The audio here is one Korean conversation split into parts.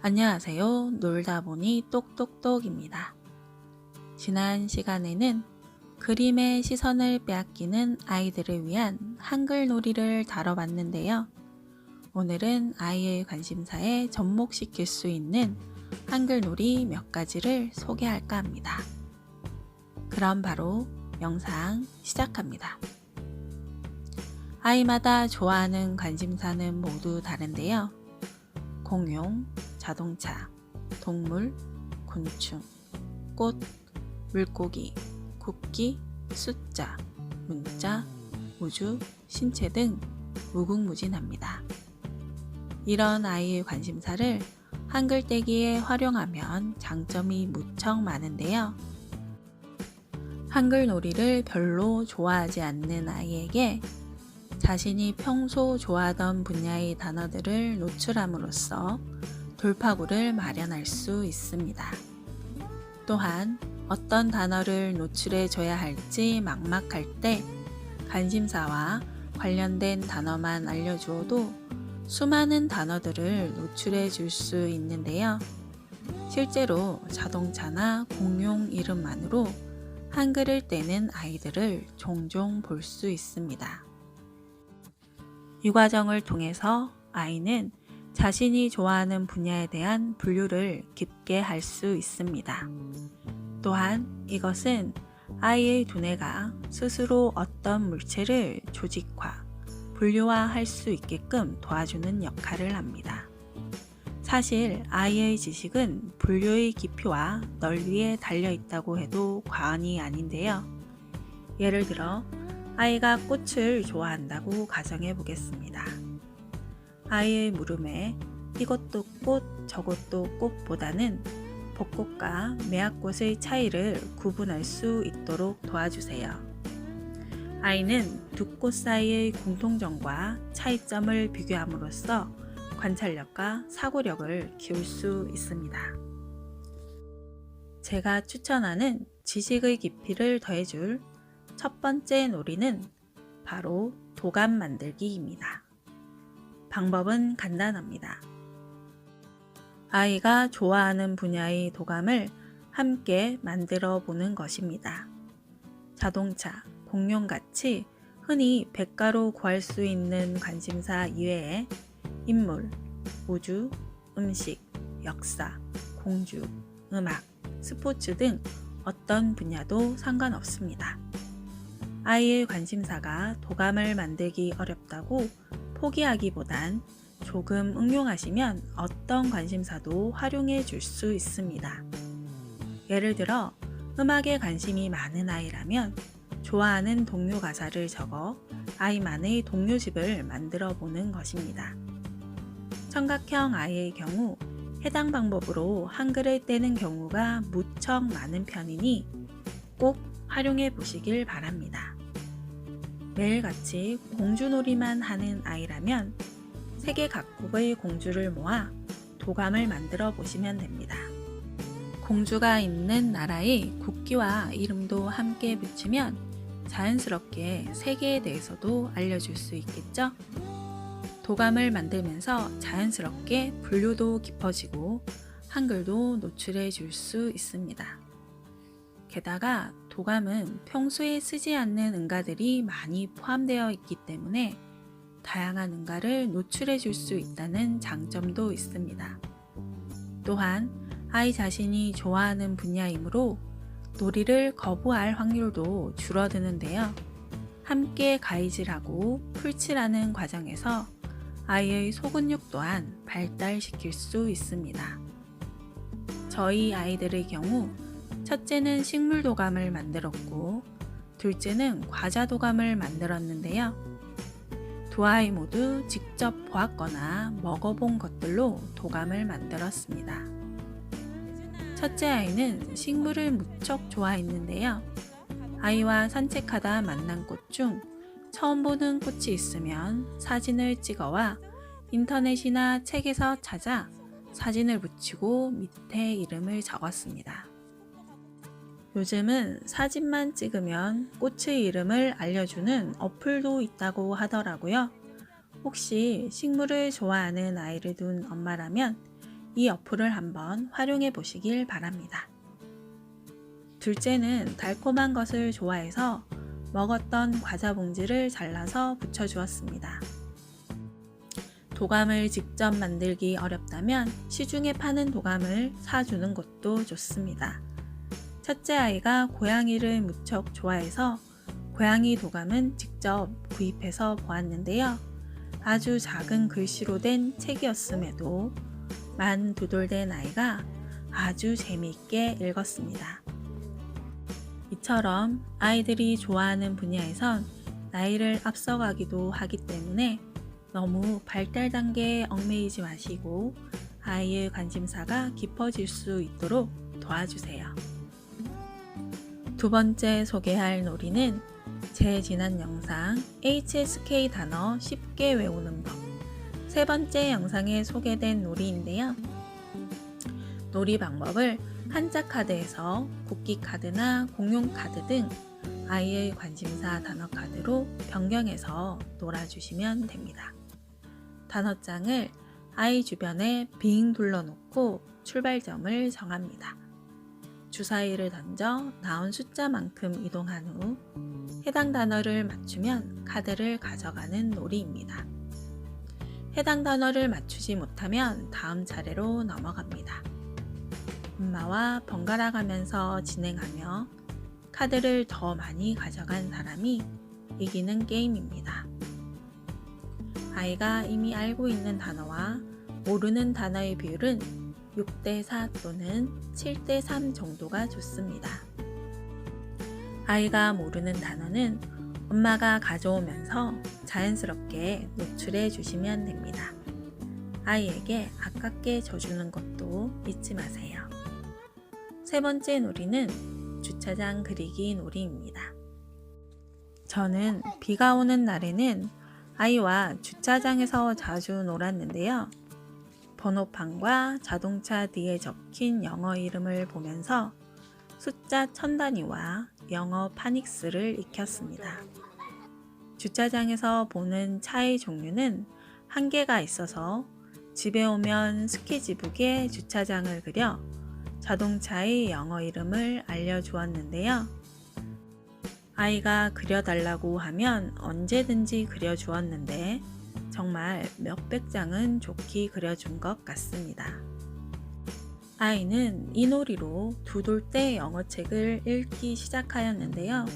안녕하세요. 놀다 보니 똑똑똑입니다. 지난 시간에는 그림의 시선을 빼앗기는 아이들을 위한 한글 놀이를 다뤄봤는데요. 오늘은 아이의 관심사에 접목시킬 수 있는 한글 놀이 몇 가지를 소개할까 합니다. 그럼 바로 영상 시작합니다. 아이마다 좋아하는 관심사는 모두 다른데요. 공룡, 자동차, 동물, 곤충, 꽃, 물고기, 국기, 숫자, 문자, 우주, 신체 등 무궁무진합니다. 이런 아이의 관심사를 한글 떼기에 활용하면 장점이 무척 많은데요. 한글 놀이를 별로 좋아하지 않는 아이에게 자신이 평소 좋아하던 분야의 단어들을 노출함으로써 돌파구를 마련할 수 있습니다. 또한 어떤 단어를 노출해 줘야 할지 막막할 때 관심사와 관련된 단어만 알려주어도 수많은 단어들을 노출해 줄 수 있는데요. 실제로 자동차나 공룡 이름만으로 한글을 떼는 아이들을 종종 볼 수 있습니다. 이 과정을 통해서 아이는 자신이 좋아하는 분야에 대한 분류를 깊게 할 수 있습니다. 또한 이것은 아이의 두뇌가 스스로 어떤 물체를 조직화, 분류화할 수 있게끔 도와주는 역할을 합니다. 사실 아이의 지식은 분류의 깊이와 넓이에 달려있다고 해도 과언이 아닌데요. 예를 들어 아이가 꽃을 좋아한다고 가정해 보겠습니다. 아이의 물음에 이것도 꽃, 저것도 꽃보다는 벚꽃과 매화꽃의 차이를 구분할 수 있도록 도와주세요. 아이는 두 꽃 사이의 공통점과 차이점을 비교함으로써 관찰력과 사고력을 키울 수 있습니다. 제가 추천하는 지식의 깊이를 더해줄 첫 번째 놀이는 바로 도감 만들기입니다. 방법은 간단합니다. 아이가 좋아하는 분야의 도감을 함께 만들어 보는 것입니다. 자동차, 공룡같이 흔히 백가로 구할 수 있는 관심사 이외에 인물, 우주, 음식, 역사, 공주, 음악, 스포츠 등 어떤 분야도 상관없습니다. 아이의 관심사가 도감을 만들기 어렵다고 포기하기보단 조금 응용하시면 어떤 관심사도 활용해 줄 수 있습니다. 예를 들어 음악에 관심이 많은 아이라면 좋아하는 동요 가사를 적어 아이만의 동요집을 만들어 보는 것입니다. 청각형 아이의 경우 해당 방법으로 한글을 떼는 경우가 무척 많은 편이니 꼭 활용해 보시길 바랍니다. 매일같이 공주놀이만 하는 아이라면 세계 각국의 공주를 모아 도감을 만들어 보시면 됩니다. 공주가 있는 나라의 국기와 이름도 함께 붙이면 자연스럽게 세계에 대해서도 알려줄 수 있겠죠? 도감을 만들면서 자연스럽게 분류도 깊어지고 한글도 노출해 줄 수 있습니다. 게다가 도감은 평소에 쓰지 않는 응가들이 많이 포함되어 있기 때문에 다양한 응가를 노출해 줄 수 있다는 장점도 있습니다. 또한 아이 자신이 좋아하는 분야이므로 놀이를 거부할 확률도 줄어드는데요. 함께 가위질하고 풀칠하는 과정에서 아이의 소근육 또한 발달시킬 수 있습니다. 저희 아이들의 경우 첫째는 식물 도감을 만들었고 둘째는 과자 도감을 만들었는데요. 두 아이 모두 직접 보았거나 먹어본 것들로 도감을 만들었습니다. 첫째 아이는 식물을 무척 좋아했는데요. 아이와 산책하다 만난 꽃 중 처음 보는 꽃이 있으면 사진을 찍어와 인터넷이나 책에서 찾아 사진을 붙이고 밑에 이름을 적었습니다. 요즘은 사진만 찍으면 꽃의 이름을 알려주는 어플도 있다고 하더라고요. 혹시 식물을 좋아하는 아이를 둔 엄마라면 이 어플을 한번 활용해 보시길 바랍니다. 둘째는 달콤한 것을 좋아해서 먹었던 과자 봉지를 잘라서 붙여주었습니다. 도감을 직접 만들기 어렵다면 시중에 파는 도감을 사주는 것도 좋습니다. 첫째 아이가 고양이를 무척 좋아해서 고양이 도감은 직접 구입해서 보았는데요. 아주 작은 글씨로 된 책이었음에도 만 2돌 된 아이가 아주 재미있게 읽었습니다. 이처럼 아이들이 좋아하는 분야에선 나이를 앞서가기도 하기 때문에 너무 발달 단계에 얽매이지 마시고 아이의 관심사가 깊어질 수 있도록 도와주세요. 두 번째 소개할 놀이는 제 지난 영상 HSK 단어 쉽게 외우는 법 세 번째 영상에 소개된 놀이인데요. 놀이 방법을 한자 카드에서 국기 카드나 공용 카드 등 아이의 관심사 단어 카드로 변경해서 놀아주시면 됩니다. 단어장을 아이 주변에 빙 둘러놓고 출발점을 정합니다. 주사위를 던져 나온 숫자만큼 이동한 후 해당 단어를 맞추면 카드를 가져가는 놀이입니다. 해당 단어를 맞추지 못하면 다음 차례로 넘어갑니다. 엄마와 번갈아 가면서 진행하며 카드를 더 많이 가져간 사람이 이기는 게임입니다. 아이가 이미 알고 있는 단어와 모르는 단어의 비율은 6대4 또는 7대3 정도가 좋습니다. 아이가 모르는 단어는 엄마가 가져오면서 자연스럽게 노출해 주시면 됩니다. 아이에게 아깝게 져주는 것도 잊지 마세요. 세 번째 놀이는 주차장 그리기 놀이입니다. 저는 비가 오는 날에는 아이와 주차장에서 자주 놀았는데요. 번호판과 자동차 뒤에 적힌 영어 이름을 보면서 숫자 1000단위와 영어 파닉스를 익혔습니다. 주차장에서 보는 차의 종류는 한계가 있어서 집에 오면 스케치북에 주차장을 그려 자동차의 영어 이름을 알려주었는데요. 아이가 그려달라고 하면 언제든지 그려주었는데 정말 몇백 장은 좋게 그려준 것 같습니다. 아이는 이 놀이로 2돌 때 영어책을 읽기 시작하였는데요.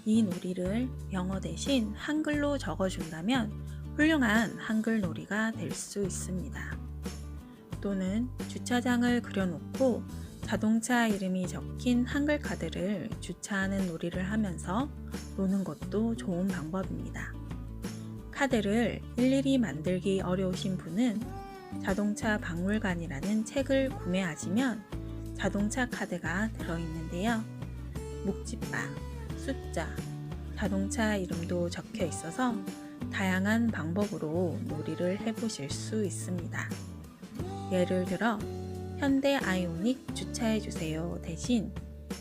이 놀이를 영어 대신 한글로 적어준다면 훌륭한 한글 놀이가 될 수 있습니다. 또는 주차장을 그려놓고 자동차 이름이 적힌 한글 카드를 주차하는 놀이를 하면서 노는 것도 좋은 방법입니다. 카드를 일일이 만들기 어려우신 분은 자동차 박물관이라는 책을 구매하시면 자동차 카드가 들어있는데요. 묵찌바, 숫자, 자동차 이름도 적혀 있어서 다양한 방법으로 놀이를 해보실 수 있습니다. 예를 들어 현대 아이오닉 주차해주세요 대신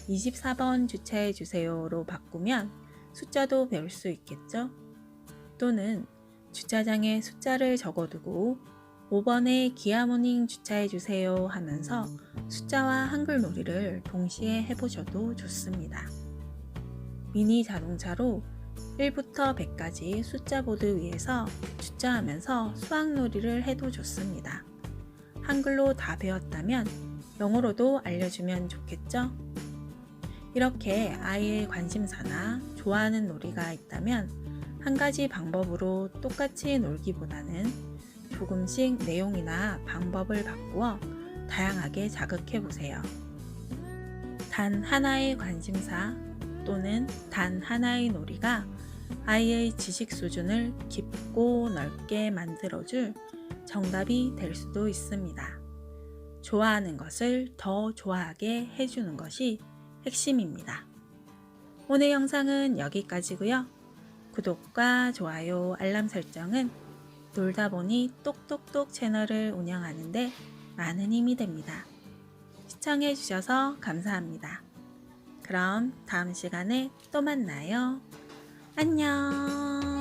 24번 주차해주세요로 바꾸면 숫자도 배울 수 있겠죠? 또는 주차장에 숫자를 적어두고 5번에 기아모닝 주차해주세요 하면서 숫자와 한글 놀이를 동시에 해보셔도 좋습니다. 미니 자동차로 1부터 100까지 숫자 보드 위에서 주차하면서 수학놀이를 해도 좋습니다. 한글로 다 배웠다면 영어로도 알려주면 좋겠죠? 이렇게 아이의 관심사나 좋아하는 놀이가 있다면 한 가지 방법으로 똑같이 놀기보다는 조금씩 내용이나 방법을 바꾸어 다양하게 자극해 보세요. 단 하나의 관심사 또는 단 하나의 놀이가 아이의 지식 수준을 깊고 넓게 만들어줄 정답이 될 수도 있습니다. 좋아하는 것을 더 좋아하게 해주는 것이 핵심입니다. 오늘 영상은 여기까지고요. 구독과 좋아요, 알람 설정은 놀다보니 똑똑똑 채널을 운영하는데 많은 힘이 됩니다. 시청해주셔서 감사합니다. 그럼 다음 시간에 또 만나요. 안녕.